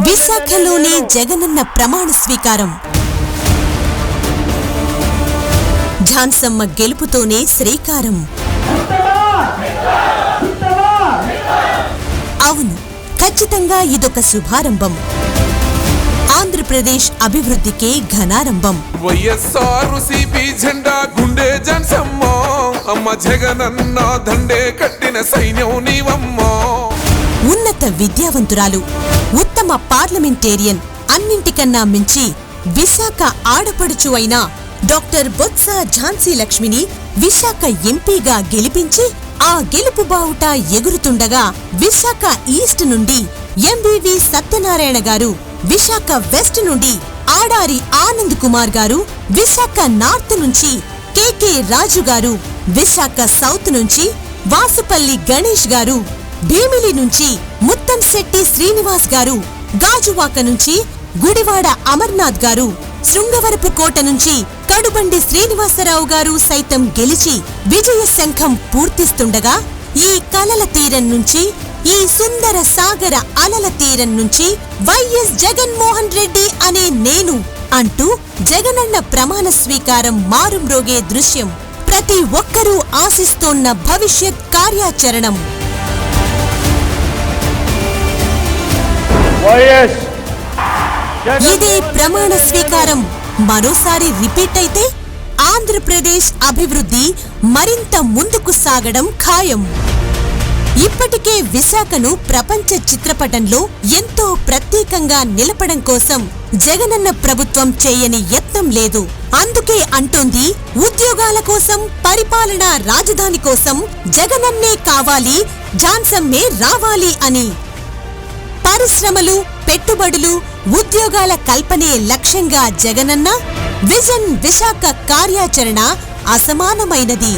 విశాఖలోని జగనన్న ప్రమాణ స్వీకారం. ఝాన్సమ్మ గెలుపుతోనే శ్రీకారం. అవును, ఖచ్చితంగా ఇదొక శుభారంభం. ఆంధ్రప్రదేశ్ అభివృద్ధికే ఘనారంభం. వైఎస్ఆర్సీపీ జెండా గుండె ఝాన్సమ్మ, అమ్మ జగనన్న దండే కట్టిన సైన్యం నీవమ్మా. ఉన్నత విద్యావంతురాలు, ఉత్తమ పార్లమెంటేరియన్, అన్నింటికన్నా మించి విశాఖ ఆడపడుచు అయిన డాక్టర్ బొత్స ఝాన్సీ లక్ష్మిని విశాఖ ఎంపీగా గెలిపించి ఆ గెలుపు బావుట ఎగురుతుండగా విశాఖ ఈస్ట్ నుండి ఎంవివి సత్యనారాయణ గారు, విశాఖ వెస్ట్ నుండి ఆడారి ఆనంద్ కుమార్ గారు, విశాఖ నార్త్ నుంచి కెకే రాజు గారు, విశాఖ సౌత్ నుంచి వాసుపల్లి గణేష్ గారు, భీమిలి నుంచి ముత్తంశెట్టి శ్రీనివాస్ గారు, గాజువాక నుంచి గుడివాడ అమర్నాథ్ గారు, శృంగవరపు కోట నుంచి కడుబండి శ్రీనివాసరావు గారు సైతం గెలిచి విజయ శంఖం పూర్తిస్తుండగా, ఈ కలల తీరం నుంచి, ఈ సుందర సాగర అలల తీరం నుంచి వైఎస్ జగన్మోహన్ రెడ్డి అనే నేను అంటూ జగనన్న ప్రమాణ స్వీకారం మారుమ్రోగే దృశ్యం ప్రతి ఒక్కరూ ఆశిస్తోన్న భవిష్యత్ కార్యాచరణం. ఇదే ప్రమాణ స్వీకారం మరోసారి రిపీట్ అయితే ఆంధ్రప్రదేశ్ అభివృద్ధి మరింత ముందుకు సాగడం ఖాయం. ఇప్పటికే విశాఖను ప్రపంచ చిత్రపటంలో ఎంతో ప్రత్యేకంగా నిలపడం కోసం జగనన్న ప్రభుత్వం చేయని యత్నం లేదు. అందుకే అంటోంది, ఉద్యోగాల కోసం, పరిపాలనా రాజధాని కోసం జగనన్నే కావాలి, ఝాన్సమ్మే రావాలి అని. పరిశ్రమలు, పెట్టుబడులు, ఉద్యోగాల కల్పనే లక్ష్యంగా జగనన్న విజన్ విశాఖ కార్యాచరణ అసమానమైనది.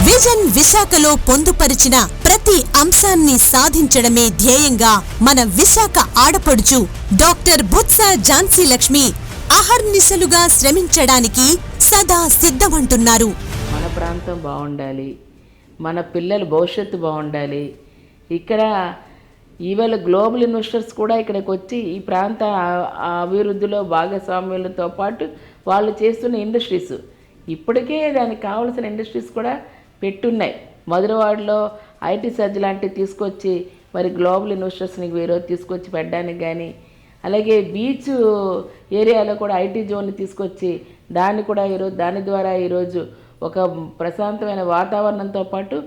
విజన్ విశాఖలో పొందుపరిచిన ప్రతి అంశాన్ని సాధించడమే ధ్యేయంగా మన విశాఖ ఆడపడుచు డాక్టర్ బొత్స ఝాన్సీ లక్ష్మి అహర్నిశలుగా శ్రమించడానికి సదా సిద్ధమంటున్నారు. మన ప్రాంతం బాగుండాలి, మన పిల్లల భవిష్యత్తు బాగుండాలి. ఇక్కడ ఈవేళ గ్లోబల్ ఇన్వెస్టర్స్ కూడా ఇక్కడికి వచ్చి ఈ ప్రాంత అభివృద్ధిలో భాగస్వామ్యులతో పాటు వాళ్ళు చేస్తున్న ఇండస్ట్రీస్, ఇప్పటికే దానికి కావాల్సిన ఇండస్ట్రీస్ కూడా పెట్టున్నాయి. మధురవాడలో ఐటీ సర్జ్ లాంటివి తీసుకొచ్చి మరి గ్లోబల్ ఇన్వెస్టర్స్ని వీరో తీసుకొచ్చి పెట్టడానికి కానీ, అలాగే బీచ్ ఏరియాలో కూడా ఐటీ జోన్ని తీసుకొచ్చి దాని ద్వారా ఈరోజు ఒక ప్రశాంతమైన వాతావరణంతో పాటు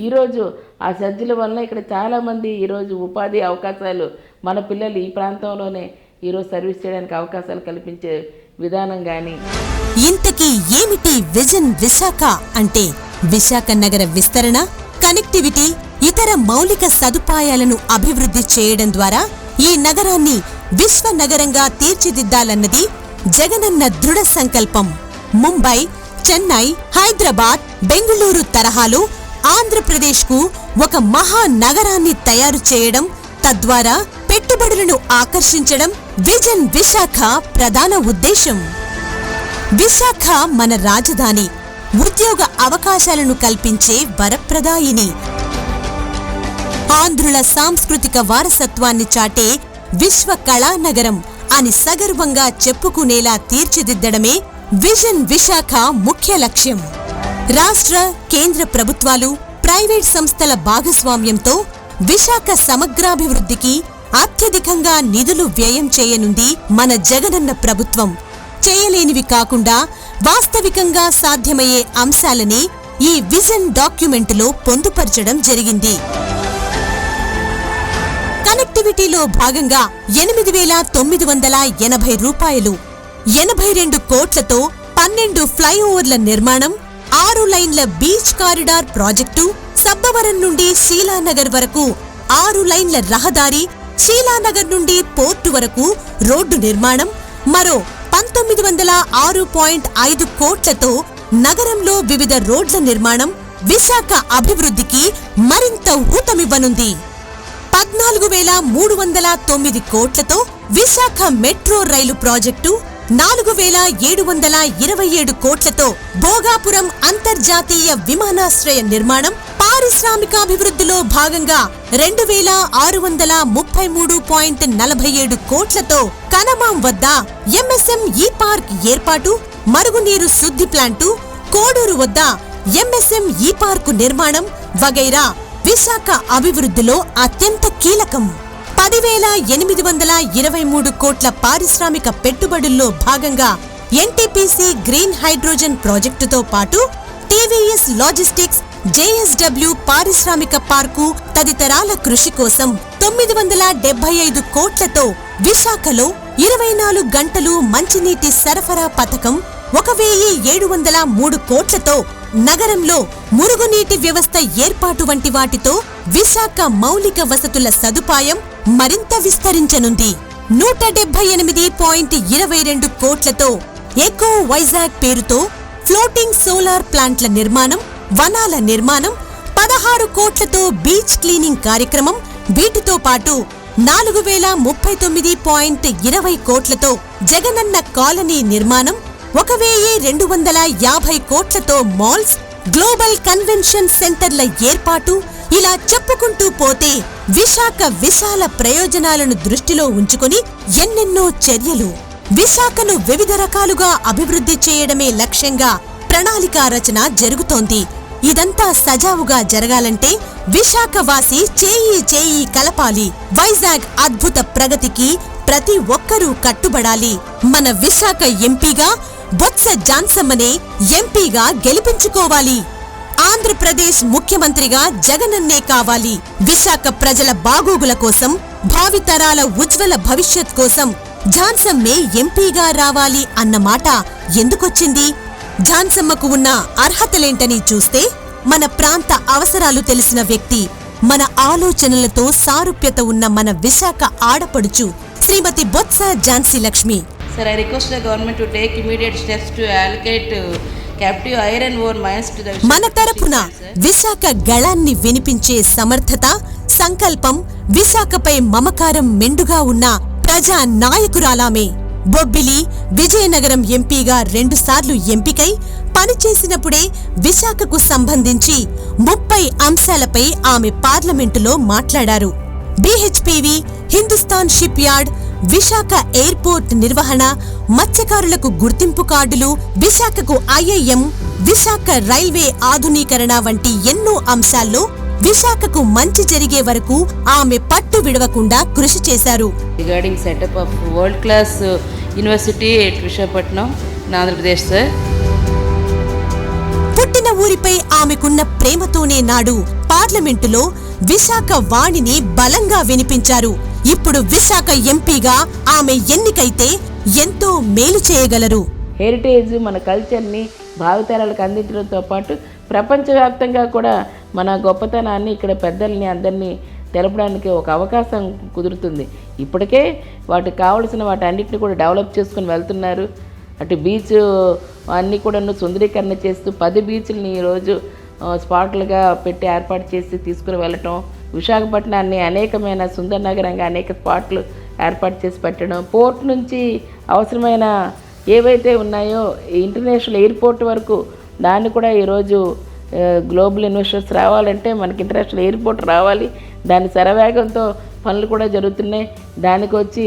ఈరోజు ఆ సజ్జల వలన ఇక్కడ చాలామంది ఈరోజు ఉపాధి అవకాశాలు, మన పిల్లలు ఈ ప్రాంతంలోనే ఈరోజు సర్వీస్ చేయడానికి అవకాశాలు కల్పించే విధానం కానీ. ఇంతకీ ఏమిటి విజన్ విశాఖ అంటే? విశాఖ నగర విస్తరణ, కనెక్టివిటీ, ఇతర మౌలిక సదుపాయాలను అభివృద్ధి చేయడం ద్వారా ఈ నగరాన్ని విశ్వ నగరంగా తీర్చిదిద్దాలన్నది జగనన్న దృఢ సంకల్పం. ముంబై, చెన్నై, హైదరాబాద్, బెంగుళూరు తరహాలో ఆంధ్రప్రదేశ్కు ఒక మహానగరాన్ని తయారు చేయడం, తద్వారా పెట్టుబడులను ఆకర్షించడం విజన్ విశాఖ ప్రధాన ఉద్దేశం. విశాఖ మన రాజధాని, ఉద్యోగ అవకాశాలను కల్పించే వరప్రదాయిని. ఆంధ్రుల సాంస్కృతిక వారసత్వాన్ని చాటే విశ్వ కళానగరం అని సగర్వంగా చెప్పుకునేలా తీర్చిదిద్దడమే విజన్ విశాఖ ముఖ్య లక్ష్యం. రాష్ట్ర, కేంద్ర ప్రభుత్వాలు, ప్రైవేట్ సంస్థల భాగస్వామ్యంతో విశాఖ సమగ్రాభివృద్ధికి అత్యధికంగా నిధులు వ్యయం చేయనుంది మన జగనన్న ప్రభుత్వం. చేయలేనివి కాకుండా వాస్తవికంగా సాధ్యమయ్యే అంశాలని ఈ విజన్ డాక్యుమెంటులో పొందుపరచడం జరిగింది. కనెక్టివిటీలో భాగంగా 8,980 రూపాయలు, 82 కోట్లతో 12 ఫ్లైఓవర్ల నిర్మాణం, 6 లైన్ల బీచ్ కారిడార్ ప్రాజెక్టు, సబ్బవరం నుండి శీలానగర్ వరకు 6 లైన్ల రహదారి, శీలానగర్ నుండి పోర్టు వరకు రోడ్డు నిర్మాణం, మరో 1906.5 కోట్లతో నగరంలో వివిధ రోడ్ల నిర్మాణం విశాఖ అభివృద్ధికి మరింత ఊతమివ్వనుంది. 14,309 కోట్లతో విశాఖ మెట్రో రైలు ప్రాజెక్టు, 4,727 కోట్లతో భోగాపురం అంతర్జాతీయ విమానాశ్రయ నిర్మాణం, పారిశ్రామికాభివృద్ధిలో భాగంగా 2633.47 కోట్లతో కనమాం వద్ద ఎంఎస్ఎం ఈ పార్క్ ఏర్పాటు, మరుగునీరు శుద్ధి ప్లాంటు, కోడూరు వద్ద ఎంఎస్ఎం ఈ పార్కు నిర్మాణం వగైరా విశాఖ అభివృద్ధిలో అత్యంత కీలకం. 10,823 కోట్ల పారిశ్రామిక పెట్టుబడుల్లో భాగంగా ఎన్టీపీసీ గ్రీన్ హైడ్రోజన్ ప్రాజెక్టుతో పాటు టీవీఎస్ లాజిస్టిక్స్, జేఎస్డబ్ల్యూ పారిశ్రామిక పార్కు తదితరాల కృషి కోసం 975 కోట్లతో విశాఖలో 24 గంటలు మంచినీటి సరఫరా పథకం, 1,703 కోట్లతో నగరంలో మురుగునీటి వ్యవస్థ ఏర్పాటు వంటి వాటితో విశాఖ మౌలిక వసతుల సదుపాయం మరింత విస్తరించనుంది. 178.22 కోట్లతో ఎకో వైజాగ్ పేరుతో ఫ్లోటింగ్ సోలార్ ప్లాంట్ల నిర్మాణం, వనాల నిర్మాణం, 16 కోట్లతో బీచ్ క్లీనింగ్ కార్యక్రమం, వీటితో పాటు 4,039.20 కోట్లతో జగనన్న కాలనీ నిర్మాణం, 1,250 కోట్లతో మాల్స్, గ్లోబల్ కన్వెన్షన్ సెంటర్ల ఏర్పాటు, ఇలా చెప్పుకుంటూ పోతే విశాఖ విశాల ప్రయోజనాలను దృష్టిలో ఉంచుకుని ఎన్నెన్నో చర్యలు. విశాఖను వివిధ రకాలుగా అభివృద్ధి చేయడమే లక్ష్యంగా ప్రణాళికా రచన జరుగుతోంది. ఇదంతా సజావుగా జరగాలంటే విశాఖవాసి చేయి కలపాలి. వైజాగ్ అద్భుత ప్రగతికి ప్రతి ఒక్కరూ కట్టుబడాలి. మన విశాఖ ఎంపీగా బొత్స జాన్సమ్మనే ఎంపీగా గెలిపించుకోవాలి. ఆంధ్రప్రదేశ్ ముఖ్యమంత్రిగా జగనన్నే కావాలి. విశాఖ ప్రజల బాగోగుల కోసం, భావితరాల ఉజ్వల భవిష్యత్ కోసం ఝాన్సమ్మే ఎంపీగా రావాలి అన్నమాట ఎందుకొచ్చింది? ఝాన్సమ్మకు ఉన్న అర్హతలేంటని చూస్తే, మన ప్రాంత అవసరాలు తెలిసిన వ్యక్తి, మన ఆలోచనలతో సారూప్యత ఉన్న మన విశాఖ ఆడపడుచు శ్రీమతి Botsa Jhansi Lakshmi. Sir, I request the government to take immediate steps to allocate captive iron ore mines to the మన తరపున విశాఖ గళాన్ని వినిపించే సమర్థత, సంకల్పం, విశాఖపై మమకారం మెండుగా ఉన్న ప్రజా నాయకురాలామే. బొబ్బిలి, విజయనగరం ఎంపీగా 2 సార్లు ఎంపికై పనిచేసినప్పుడే విశాఖకు సంబంధించి 30 అంశాలపై ఆమె పార్లమెంటులో మాట్లాడారు. BHPV, Hindustan ship yard, Visakha airport నిర్వహణ, మత్స్యకారులకు గుర్తింపు కార్డులు, విశాఖకు ఐఐఎం, విశాఖ రైల్వే ఆధునీకరణ వంటి ఎన్నో అంశాల్లో విశాఖకు మంచి జరిగే వరకు ఆమె పట్టు విడవకుండా కృషి చేశారు. Regarding setup of world class university at Visakhapatnam, Andhra Pradesh. Sir, పుట్టిన ఊరిపై ఆమెకున్న ప్రేమతోనే నాడు పార్లమెంటులో విశాఖ వాణిని బలంగా వినిపించారు. ఇప్పుడు విశాఖ ఎంపీగా ఆమె ఎన్నికైతే ఎంతో మేలు చేయగలరు. హెరిటేజ్, మన కల్చర్ని భావితరాలకు అందించడంతో పాటు ప్రపంచవ్యాప్తంగా కూడా మన గొప్పతనాన్ని, ఇక్కడ పెద్దల్ని అందరినీ తెలపడానికి ఒక అవకాశం కుదురుతుంది. ఇప్పటికే వాటికి కావలసిన వాటి అన్నింటినీ కూడా డెవలప్ చేసుకుని వెళ్తున్నారు. అటు బీచ్ అన్నీ కూడా సుందరీకరణ చేస్తూ 10 బీచ్లని ఈరోజు స్పాట్లుగా పెట్టి ఏర్పాటు చేసి తీసుకుని వెళ్ళటం, విశాఖపట్నాన్ని అనేకమైన సుందర నగరంగా అనేక స్పాట్లు ఏర్పాటు చేసి పెట్టడం, పోర్ట్ నుంచి అవసరమైన ఏవైతే ఉన్నాయో ఇంటర్నేషనల్ ఎయిర్పోర్ట్ వరకు దాన్ని కూడా ఈరోజు గ్లోబల్ ఇన్వెస్టర్స్ రావాలంటే మనకి ఇంటర్నేషనల్ ఎయిర్పోర్ట్ రావాలి. దాని శరవేగంతో పనులు కూడా జరుగుతున్నాయి. దానికి వచ్చి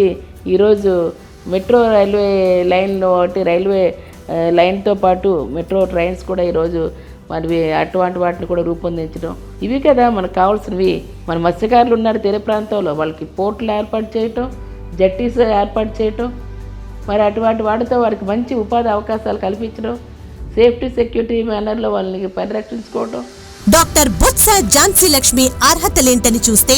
ఈరోజు మెట్రో రైల్వే లైన్ ఒకటి, రైల్వే లైన్తో పాటు మెట్రో ట్రైన్స్ కూడా ఈరోజు మరి అటువంటి వాటిని కూడా రూపొందించడం, ఇవి కదా మనకు కావాల్సినవి. మన మత్స్యకారులు ఉన్నారు తీర ప్రాంతంలో, వాళ్ళకి పోర్టులు ఏర్పాటు చేయటం, జట్టీస్ ఏర్పాటు చేయటం, మరి అటువంటి వాటితో వారికి మంచి ఉపాధి అవకాశాలు కల్పించడం, సేఫ్టీ సెక్యూరిటీ మేనర్లో వాళ్ళని పరిరక్షించుకోవడం. డాక్టర్ బొత్స ఝాన్సీ లక్ష్మి అర్హతలేంటని చూస్తే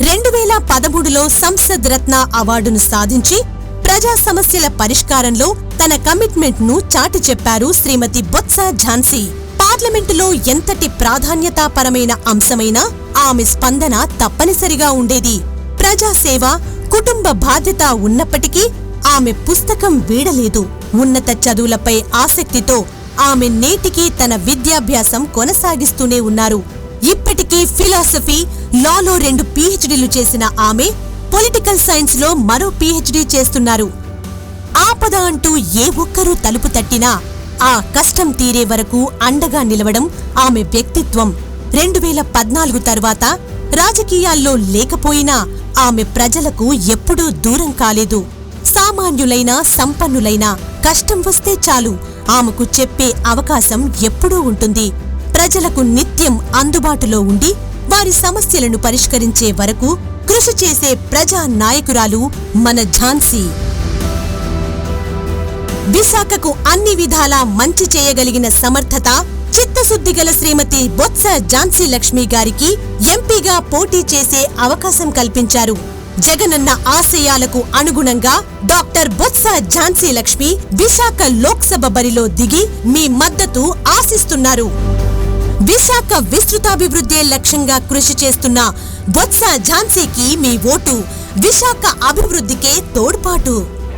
2013లో సంసద్ రత్న అవార్డును సాధించి ప్రజా సమస్యల పరిష్కారంలో తన కమిట్మెంట్ ను చాటి చెప్పారు శ్రీమతి బొత్స ఝాన్సీ. పార్లమెంటులో ఎంతటి ప్రాధాన్యతాపరమైన అంశమైనా ఆమె స్పందన తప్పనిసరిగా ఉండేది. ప్రజాసేవ, కుటుంబ బాధ్యత ఉన్నప్పటికీ ఆమె పుస్తకం వీడలేదు. ఉన్నత చదువులపై ఆసక్తితో ఆమె నేటికీ తన విద్యాభ్యాసం కొనసాగిస్తూనే ఉన్నారు. ఇప్పటికీ ఫిలాసఫీ, లాలో 2 PhDలు చేసిన ఆమె పొలిటికల్ సైన్స్ లో మరో PhD చేస్తున్నారు. ఆపద అంటూ ఏ ఒక్కరూ తలుపు తట్టినా ఆ కష్టం తీరే వరకు అండగా నిలవడం ఆమె వ్యక్తిత్వం. 2014 తర్వాత రాజకీయాల్లో లేకపోయినా ఆమె ప్రజలకు ఎప్పుడూ దూరం కాలేదు. సామాన్యులైనా సంపన్నులైనా కష్టం వస్తే చాలు ఆమెకు చెప్పే అవకాశం ఎప్పుడూ ఉంటుంది. ప్రజలకు నిత్యం అందుబాటులో ఉండి వారి సమస్యలను పరిష్కరించే వరకు కృషి చేసే ప్రజా నాయకురాలు మన ఝాన్సీ. విశాఖకు అన్ని విధాలా మంచి చేయగలిగిన సమర్థత, చిత్తశుద్ధి గల శ్రీమతి బొత్స ఝాన్సీ లక్ష్మి గారికి ఎంపీగా పోటీ చేసే అవకాశం కల్పించారు. జగనన్న ఆశయాలకు అనుగుణంగా డాక్టర్ బొత్స ఝాన్సీ లక్ష్మి విశాఖ లోక్సభ బరిలో దిగి మీ మద్దతు ఆశిస్తున్నారు. విశాఖ విస్తృతాభివృద్ధే లక్ష్యంగా కృషి చేస్తున్న బొత్స ఝాన్సీకి మీ ఓటు విశాఖ అభివృద్ధికే తోడ్పాటు.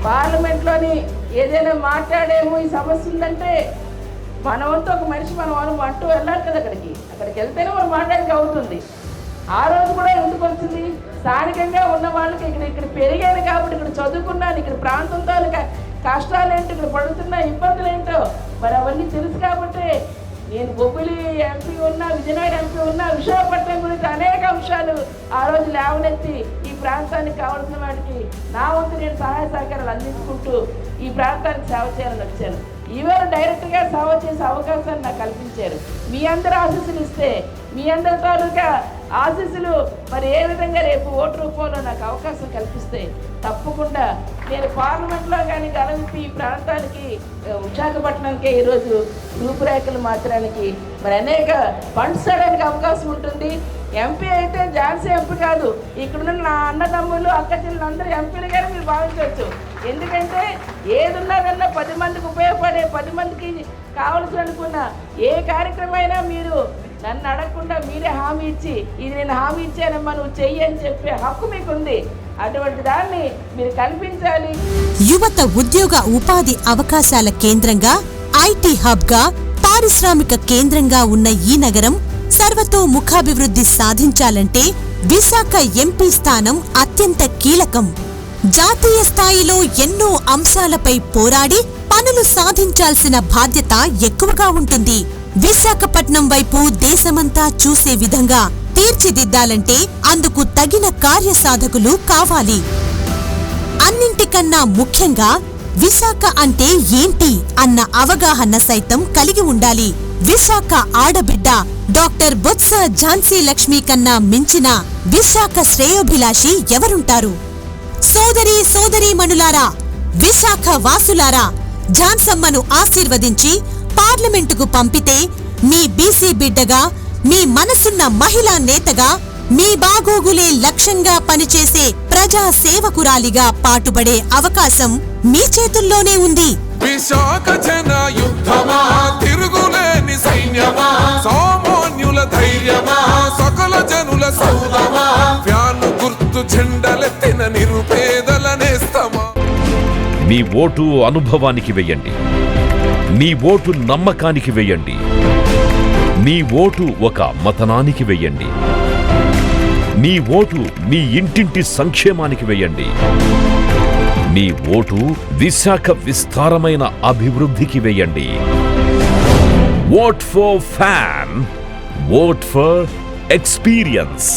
పార్లమెంట్లోని ఏదైనా మాట్లాడేమో ఈ సమస్య ఉందంటే మన వంతు ఒక మనిషి మనం అంటూ వెళ్ళాలి కదా. అక్కడికి వెళ్తేనే మనం మాట్లాడికి అవుతుంది. ఆ రోజు కూడా ఎందుకు వచ్చింది, స్థానికంగా ఉన్న వాళ్ళకి ఇక్కడ పెరిగాను కాబట్టి, ఇక్కడ చదువుకున్నాను, ఇక్కడ ప్రాంతంతో కష్టాలేంటో, ఇక్కడ పడుతున్న ఇబ్బందులు ఏంటో మరి అవన్నీ తెలుసు కాబట్టి నేను బొబ్బిలి ఎంపీ ఉన్నా, విజయనగరం ఎంపీ ఉన్నా, విశాఖపట్నం గురించి అనేక అంశాలు ఆ రోజు లేవనెత్తి ఈ ప్రాంతానికి కావాల్సిన వాటికి నా వంతు నేను సహాయ సహకారాలు అందించుకుంటూ ఈ ప్రాంతానికి సేవ చేయాలని వచ్చాను. ఈవేళ డైరెక్ట్గా సేవ చేసే అవకాశాన్ని నాకు కల్పించారు. మీ అందరూ ఆశీస్సులు ఇస్తే, మీ అందరి తాలూకా ఆశీస్సులు మరి ఏ విధంగా రేపు ఓటు రూపంలో నాకు అవకాశం కల్పిస్తే తప్పకుండా నేను పార్లమెంట్లో కానీ గెలిపి ఈ ప్రాంతానికి విశాఖపట్నానికి ఈరోజు రూపురేఖలు మార్చడానికి మరి అనేక ఫండ్స్ చేయడానికి అవకాశం ఉంటుంది. ఎంపీ అయితే ఝాన్సీ ఎంపీ కాదు, ఇక్కడున్న నా అన్నదమ్ములు అక్క చెల్లెలు అందరూ ఎంపీలుగానే మీరు భావించవచ్చు. ఎందుకంటే ఏదున్నదన్నా 10 మందికి ఉపయోగపడే, 10 మందికి కావాల్సి అనుకున్న ఏ కార్యక్రమం అయినా మీరు నన్ను అడగకుండా మీరే హామీ ఇచ్చి ఇది నేను హామీ ఇచ్చానమ్మా నువ్వు చెయ్యి అని చెప్పే హక్కు మీకుంది. అటువంటి దాన్ని మీరు కల్పించాలి. యువత ఉద్యోగ ఉపాధి అవకాశాల కేంద్రంగా, ఐటీ హబ్ గా, పారిశ్రామిక కేంద్రంగా ఉన్న ఈ నగరం సర్వతోముఖాభివృద్ధి సాధించాలంటే విశాఖ ఎంపీ స్థానం అత్యంత కీలకం. జాతీయ స్థాయిలో ఎన్నో అంశాలపై పోరాడి పనులు సాధించాల్సిన బాధ్యత ఎక్కువగా ఉంటుంది. విశాఖపట్నం వైపు దేశమంతా చూసే విధంగా తీర్చిదిద్దాలంటే అందుకు తగిన కార్యసాధకులు కావాలి. అన్నింటికన్నా ముఖ్యంగా విశాఖ అంటే ఏంటి అన్న అవగాహన సైతం కలిగి ఉండాలి. విశాఖ ఆడబిడ్డ డాక్టర్ బొత్స ఝాన్సీ లక్ష్మి కన్నా మించిన విశాఖ శ్రేయోభిలాషి ఎవరుంటారు? సోదరీమణులారా, విశాఖ వాసులారా, ఝాన్సమ్మను ఆశీర్వదించి పార్లమెంటుకు పంపితే మీ బీసీ బిడ్డగా, మీ మనసున్న మహిళా నేతగా, మీ బాగోగులే లక్ష్యంగా పనిచేసే ప్రజా సేవకురాలిగా పాటుపడే అవకాశం మీ చేతుల్లోనే ఉంది. విశాఖ జన యుద్ధమా, తిరుగులేని సైన్యమా, సామాన్యుల ధైర్యమా, సకల జనుల సౌదమా, ఫ్యాను గుర్తు జెండలెత్తిన నిరుపేదల నేస్తమా. మీ ఓటు అనుభవానికి వెయ్యండి. మీ ఓటు నమ్మకానికి వెయ్యండి. మీ ఓటు ఒక మతనానికి వెయ్యండి. మీ ఓటు మీ ఇంటింటి సంక్షేమానికి వెయ్యండి. మీ ఓటు విశాఖ విస్తారమైన అభివృద్ధికి వెయ్యండి. Vote for fan, vote for experience.